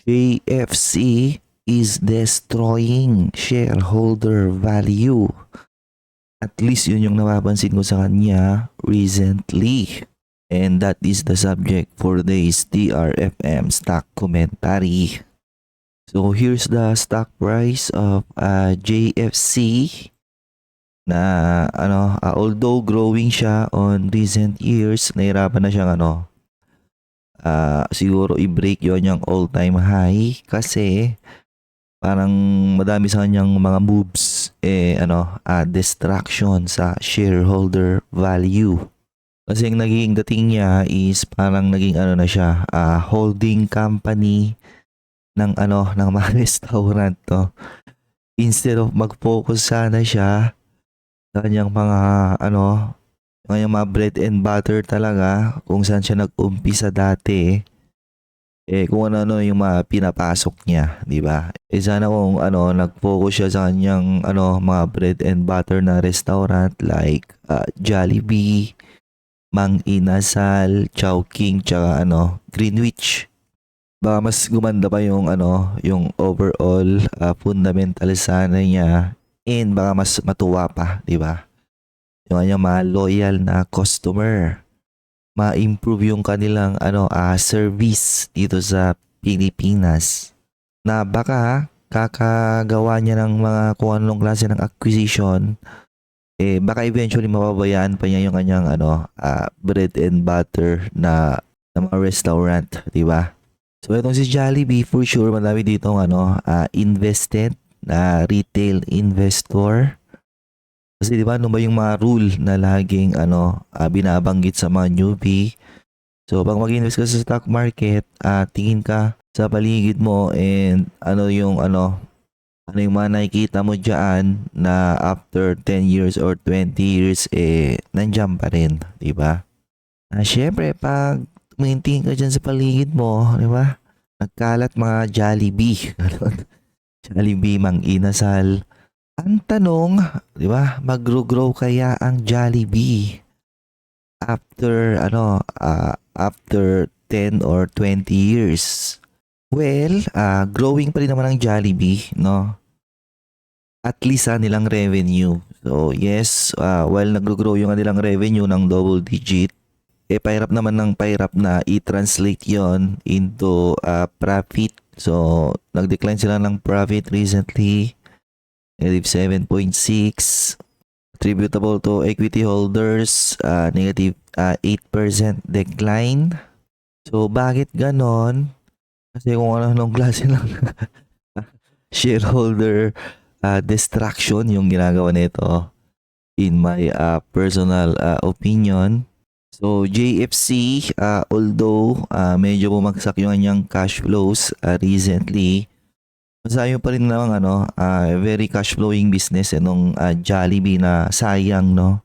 JFC is destroying shareholder value. At least yun yung napapansin ko sa kanya recently. And that is the subject for today's DRFM stock commentary. So here's the stock price of JFC na although growing siya on recent years, nahirapan na siyang siguro i-break yon yung all-time high kasi parang madami sa kanyang mga moves distraction sa shareholder value. Kasi yung naging dating niya is parang naging na siya, holding company ng ng mga restaurant to. Instead of mag-focus sana siya sa kanyang mga kanyang mga bread and butter talaga kung saan siya nag-umpisa dati. Kung ano yung mga pinapasok niya, di ba? Sana kung nag-focus siya sa kanyang mga bread and butter na restaurant like Jollibee, Mang Inasal, Chowking, tsaka Greenwich. Baka mas gumanda pa yung yung overall fundamental sana niya, and baka mas matuwa pa, di ba? Yung kanyang mga loyal na customer, ma-improve yung kanilang service dito sa Pilipinas, na baka kakagawa niya ng mga kung anong klase ng acquisition, baka eventually mapabayaan pa niya yung kanyang bread and butter na mga restaurant, di ba? So itong si Jollibee, for sure madami dito invested na retail investor. Kasi di ba ano ba yung mga rule na laging binabanggit sa mga newbie. So pag mag-invest ka sa stock market, tingin ka sa paligid mo and yung mga nakikita mo dyan na after 10 years or 20 years, nandiyan pa rin, di ba? Syempre, pag tumingin ka dyan sa paligid mo, di ba? Nagkalat mga Jollibee. Jollibee, Mang Inasal. Ang tanong, di ba? Mag-grow kaya ang Jollibee after, after 10 or 20 years? Well, growing pa rin naman ang Jollibee, no? At least nilang revenue. So yes, while nag-grow yung kanilang revenue ng double digit, pahirap naman ng pahirap na i-translate yon into profit. So nag-decline sila ng profit recently, negative 7.6. Attributable to equity holders, negative 8% decline. So bakit ganon? Kasi kung anong klase ng shareholder distraction yung ginagawa nito, in my personal opinion. So JFC, although medyo bumagsak yung kanyang cash flows recently, masayo pa rin namang very cash flowing business nung Jollibee, na sayang, no?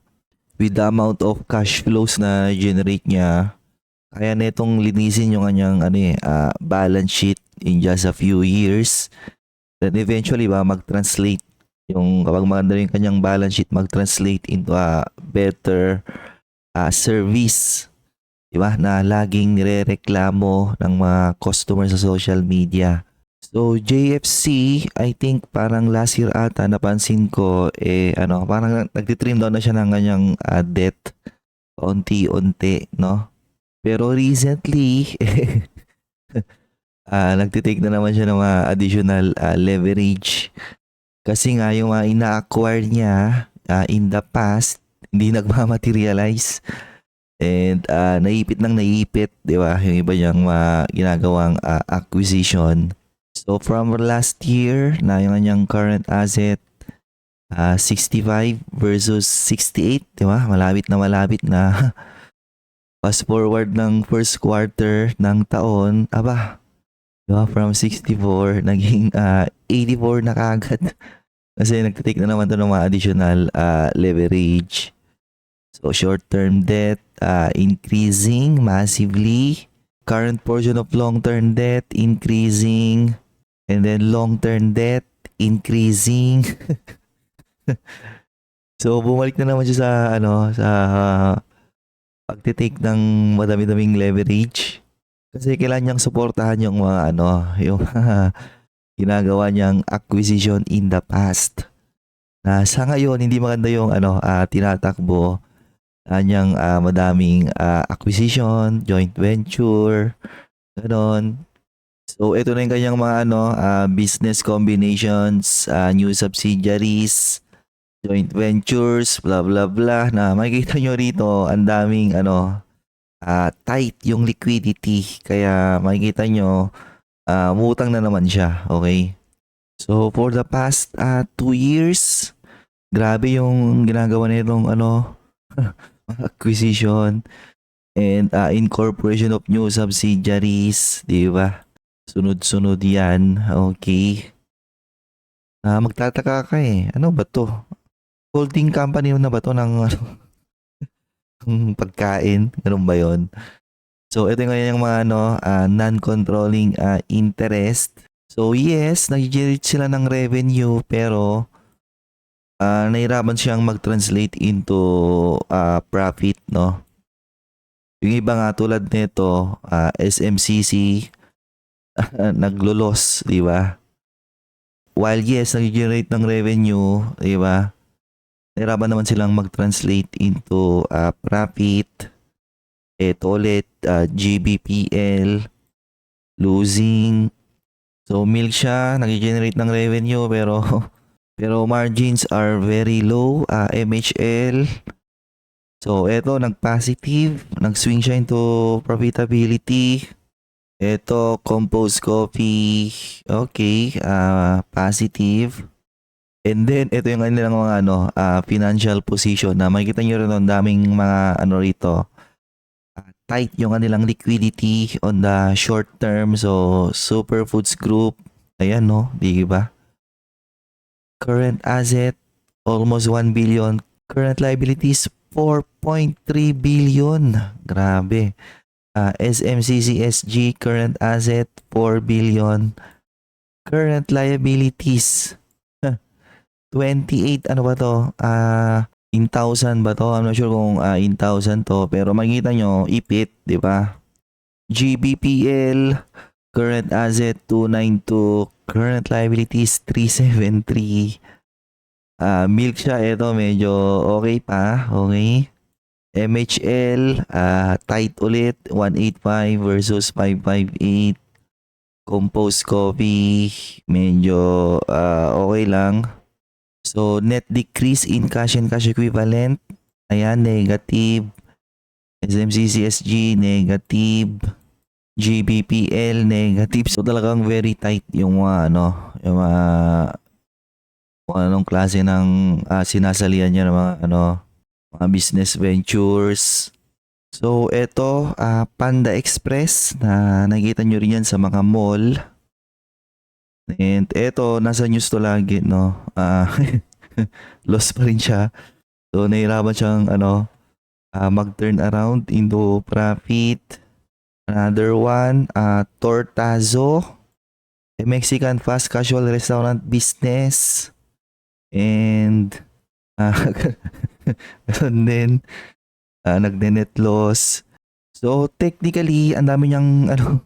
With the amount of cash flows na generate niya, kaya netong linisin yung kanyang balance sheet in just a few years. Then eventually mag-translate yung, kapag maganda yung kanyang balance sheet, mag-translate into a better service, di ba? Na laging nire-reklamo ng mga customers sa social media. So JFC, I think parang last year ata napansin ko parang nagtitrim down na siya ng kanyang debt unti-unti, no? Pero recently nagtitake na naman siya ng mga additional leverage. Kasi nga yung mga ina-acquire niya in the past, hindi nagmamaterialize. And naipit, di ba? Yung iba niyang ginagawang acquisition. So from last year, na yung kanyang current asset, 65 versus 68, di ba? Malapit na. Fast forward ng first quarter ng taon, diba? From 64, naging 84 na kagad. Kasi nagtitake na naman to ng mga additional leverage. So short-term debt increasing massively. Current portion of long-term debt increasing. And then long-term debt increasing. So bumalik na naman siya sa sa pagtitake ng madami-daming leverage. Kasi kailangan niyang suportahan yung mga ano, yung ginagawa niyang acquisition in the past. Na sa ngayon hindi maganda yung ano, tinatakbo niyang madaming acquisition, joint venture, gano'n. So ito na yung kanyang mga ano, business combinations, new subsidiaries, joint ventures, blah blah blah, na makikita nyo rito ang daming ano, tight yung liquidity. Kaya makikita nyo, umutang na naman siya. Okay? So for the past 2 years, grabe yung ginagawa nitong ano, acquisition and incorporation of new subsidiaries, di ba? Sunod-sunod yan. Okay. Magtataka ka eh. Ano ba to? Holding company na ba to ng ano, pagkain? Ganun ba yon? So, ito yung mga ano, non-controlling interest. So, yes, nag-generate sila ng revenue pero nahirapan siyang mag-translate into profit, no? Yung iba nga tulad nito, SMCC, naglo-loss, di ba? While yes, nag-generate ng revenue, di ba? Nahirapan naman silang mag-translate into profit. Ito ulit, GBPL, losing. So, milk siya, nag-generate ng revenue pero pero margins are very low. MHL. So, eto, nag-positive. Nag-swing siya into profitability. Ito, Compose Coffee. Okay, positive. And then, ito yung kanilang mga ano, financial position na makikita nyo rin ang daming mga ano rito. Tight yung kanilang liquidity on the short term. So, Superfoods Group. Ayan no, di ba? Current asset, almost 1 billion. Current liabilities, 4.3 billion. Grabe. SMCCSG, current asset, 4 billion. Current liabilities, 28, ano ba to? In thousand ba to? I'm not sure kung in thousand to. Pero makikita nyo, ipit, di ba? GBPL, current asset 292, current liabilities 373. Milk siya, ito medyo okay pa, okay. MHL, tight ulit, 185 versus 558. Compose Coffee, medyo okay lang. So, net decrease in cash and cash equivalent. Ayan, negative. SMCCSG, negative. GBPL, negative. So, talagang very tight yung mga ano, yung mga kung anong klase ng sinasalihan niya ng mga ano, mga business ventures. So, eto, Panda Express na nakikita nyo rin yan sa mga mall. And eto, nasa news to lagi, no? Loss pa rin siya. So, nahirapan siyang ano, mag-turn around into profit. Another one, Tortazo, a Mexican fast casual restaurant business. And, ganun din, nagne-net loss. So, technically, ang dami niyang ano,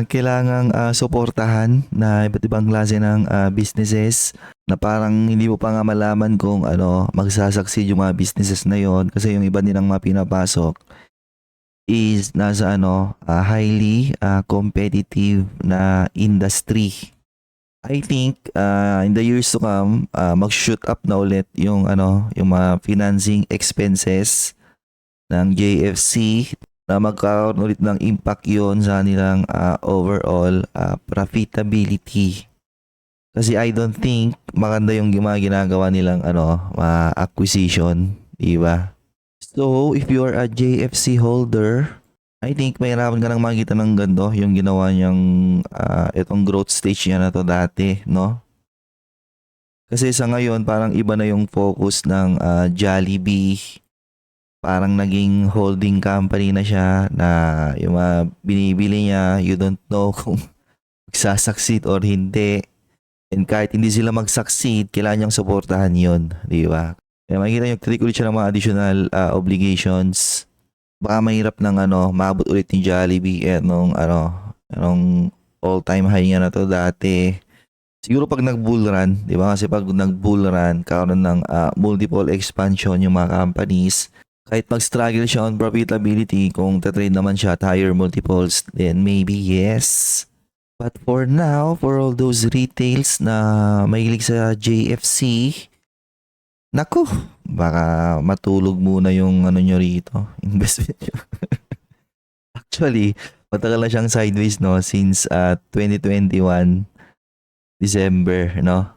kailangang suportahan na iba't ibang klase ng businesses na parang hindi mo pa nga malaman kung ano magsasucceed yung mga businesses na yon kasi yung iba nilang mga pinapasok is nasa ano highly competitive na industry. I think in the years to come mag-shoot up na ulit yung ano yung mga financing expenses ng JFC na magkakaroon ulit ng impact yon sa kanilang overall profitability. Kasi I don't think maganda yung mga ginagawa nilang ano, acquisition, di ba? So, if you are a JFC holder, I think mahirapan ka nang makita ng ganito yung ginawa niyang itong growth stage niya na to dati, no? Kasi sa ngayon, parang iba na yung focus ng Jollibee. Parang naging holding company na siya na yung mga binibili niya, you don't know kung magsasucceed or hindi. And kahit hindi sila mag-succeed, kailangan niyang suportahan yun, di ba? Kaya makikita niyo, click ulit siya ng mga additional obligations. baka mahirap ng maabot ulit ni Jollibee nung anong all-time high niya na to dati. Siguro pag nag-bull run, di ba? Kasi pag nag-bull run, karon ng multiple expansion yung mga companies, kahit mag-struggle siya on profitability, kung tatrade naman siya at higher multiples, then maybe yes. But for now, for all those retails na mahilig sa JFC, naku, baka matulog muna yung nyo rito, investment nyo. Actually, matagal na siyang sideways, no, since 2021 December, no?